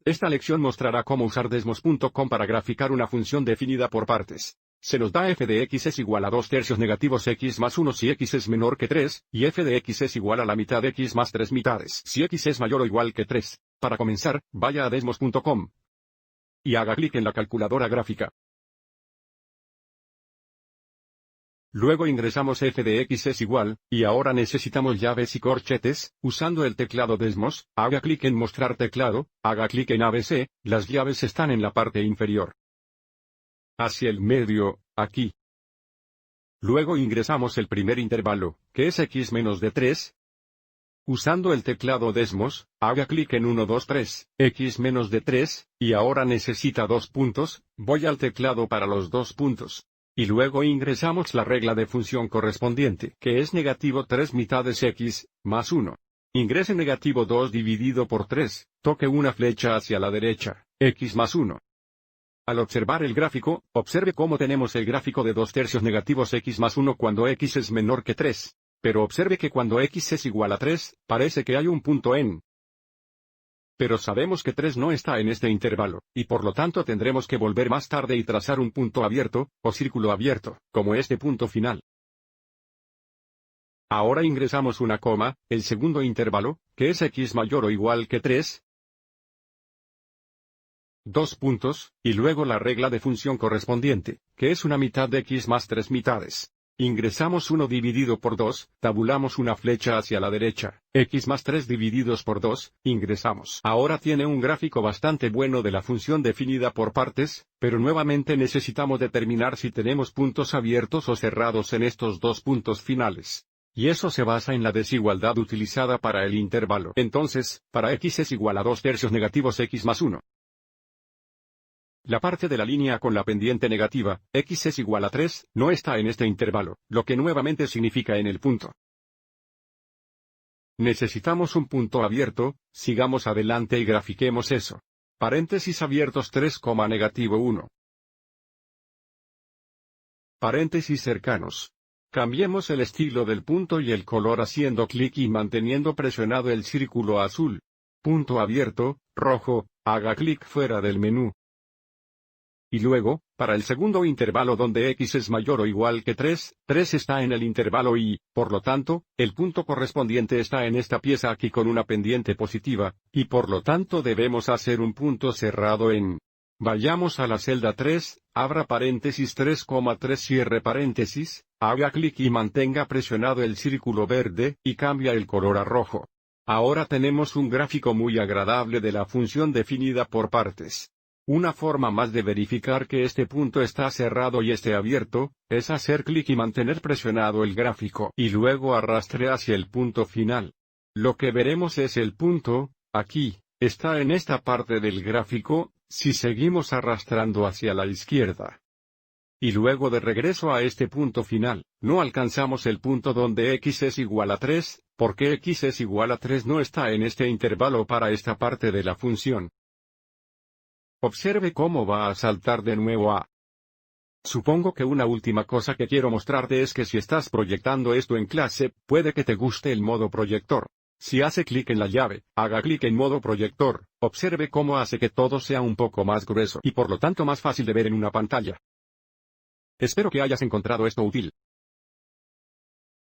esta lección mostrará cómo usar desmos.com para graficar una función definida por partes. Se nos da f de x es igual a 2/3 negativos x más 1 si x es menor que 3, y f de x es igual a la mitad de x más 3 mitades si x es mayor o igual que 3. Para comenzar, vaya a desmos.com y haga clic en la calculadora gráfica. Luego ingresamos f de x es igual, y ahora necesitamos llaves y corchetes. Usando el teclado Desmos, haga clic en Mostrar teclado, haga clic en ABC, las llaves están en la parte inferior. Hacia el medio, aquí. Luego ingresamos el primer intervalo, que es x menos de 3. Usando el teclado Desmos, haga clic en 1, 2, 3, x menos de 3, y ahora necesita 2 puntos, voy al teclado para los 2 puntos. Y luego ingresamos la regla de función correspondiente, que es negativo 3 mitades x, más 1. Ingrese negativo 2 dividido por 3, toque una flecha hacia la derecha, x más 1. Al observar el gráfico, observe cómo tenemos el gráfico de 2/3 negativos x más 1 cuando x es menor que 3. Pero observe que cuando x es igual a 3, parece que hay un punto en. Pero sabemos que 3 no está en este intervalo, y por lo tanto tendremos que volver más tarde y trazar un punto abierto, o círculo abierto, como este punto final. Ahora ingresamos una coma, el segundo intervalo, que es x mayor o igual que 3. 2 puntos, y luego la regla de función correspondiente, que es una mitad de x más 3 mitades. Ingresamos 1 dividido por 2, tabulamos una flecha hacia la derecha, x más 3 divididos por 2, ingresamos. Ahora tiene un gráfico bastante bueno de la función definida por partes, pero nuevamente necesitamos determinar si tenemos puntos abiertos o cerrados en estos dos puntos finales. Y eso se basa en la desigualdad utilizada para el intervalo. Entonces, para x es igual a 2/3 negativos x más 1. La parte de la línea con la pendiente negativa, x es igual a 3, no está en este intervalo, lo que nuevamente significa en el punto. Necesitamos un punto abierto, sigamos adelante y grafiquemos eso. Paréntesis abiertos 3, negativo 1. Paréntesis cercanos. Cambiemos el estilo del punto y el color haciendo clic y manteniendo presionado el círculo azul. Punto abierto, rojo, haga clic fuera del menú. Y luego, para el segundo intervalo donde x es mayor o igual que 3, 3 está en el intervalo y, por lo tanto, el punto correspondiente está en esta pieza aquí con una pendiente positiva, y por lo tanto debemos hacer un punto cerrado en. Vayamos a la celda 3, abra paréntesis 3,3 cierre paréntesis, haga clic y mantenga presionado el círculo verde, y cambia el color a rojo. Ahora tenemos un gráfico muy agradable de la función definida por partes. Una forma más de verificar que este punto está cerrado y esté abierto, es hacer clic y mantener presionado el gráfico y luego arrastre hacia el punto final. Lo que veremos es el punto, aquí, está en esta parte del gráfico, si seguimos arrastrando hacia la izquierda. Y luego de regreso a este punto final, no alcanzamos el punto donde x es igual a 3, porque x es igual a 3 no está en este intervalo para esta parte de la función. Observe cómo va a saltar de nuevo a. Supongo que una última cosa que quiero mostrarte es que si estás proyectando esto en clase, puede que te guste el modo proyector. Si hace clic en la llave, haga clic en modo proyector, observe cómo hace que todo sea un poco más grueso y por lo tanto más fácil de ver en una pantalla. Espero que hayas encontrado esto útil.